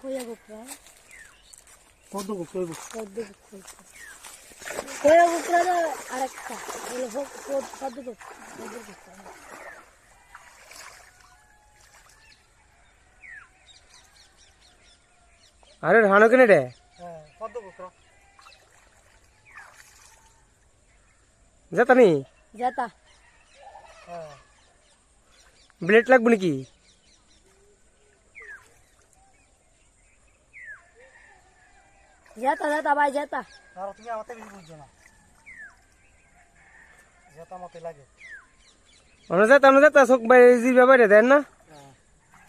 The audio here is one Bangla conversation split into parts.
কইয়া গোকরা পদ্ম গোকরা পদ্ম গোকরা কইয়া গোকরা আরেকটা বলে পদ্ম গোকরা আরে হানো কেনে রে হ্যাঁ পদ্ম গোকরা যেতা নি যেতা হ্যাঁ ব্লেড লাগবে নাকি যেতা যেতা ভাই যেতা আর তুমি আমাতে বেশি বুঝছো না যেটা মতে লাগে আমরা যেতা চোখ বাইরে ব্যাপারে দেন না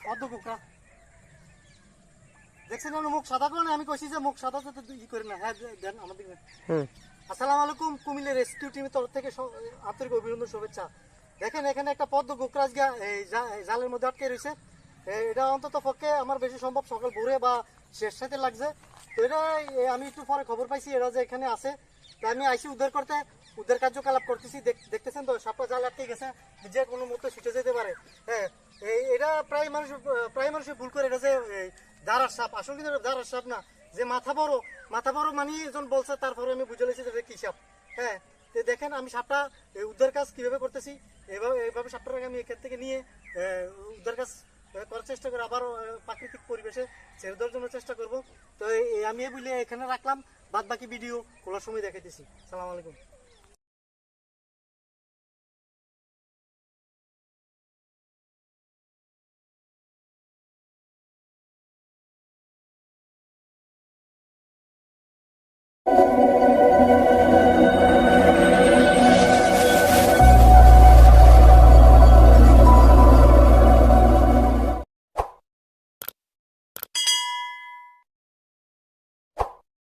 পদ্ম গোকরা দেখছেন না মুখ সাদা করে না আমি কইছি যে মুখ সাদা তো ই করে না হ্যাঁ দেন আমাদের হুম আসসালামু আলাইকুম কুমিল্লা রেস্কিউ টিমের তরফ থেকে আন্তরিক অভিনন্দন শুভেচ্ছা দেখেন এখানে একটা পদ্ম গোকরাজ গিয়া এই জালের মধ্যে আটকে রয়েছে এটা অন্তত পক্ষে আমার বেশি সম্ভব সকাল ভোরে বা শেষ সাথে লাগছে তো এটা আমি একটু পরে খবর পাইছি এরা যে এখানে আছে তো আমি আইসি উদ্ধার কার্যকলাপ করতেছি দেখতেছেন তো সাপটা জাল আটকে গেছে যে কোনো মুহূর্তে ছুটে যেতে পারে হ্যাঁ এটা প্রায় মানুষের ভুল করে এটা যে দাঁড়ার সাপ আসলে কিন্তু দাঁড়ার সাপ না যে মাথা বড় মানে একজন বলছে তারপরে আমি বুঝে লেছি যে কি সাপ হ্যাঁ তো দেখেন আমি সাপটা উদ্ধার কাজ কিভাবে করতেছি এইভাবে সাপটাকে আমি এখান থেকে নিয়ে উদ্ধার কাজ করার চেষ্টা করে আবার প্রাকৃতিক পরিবেশে ছেড়ে দেওয়ার জন্য চেষ্টা করব তো আমি এই বলে এখানে রাখলাম বাদ বাকি ভিডিও খোলার সময় দেখাইতেছি সালাম আলাইকুম।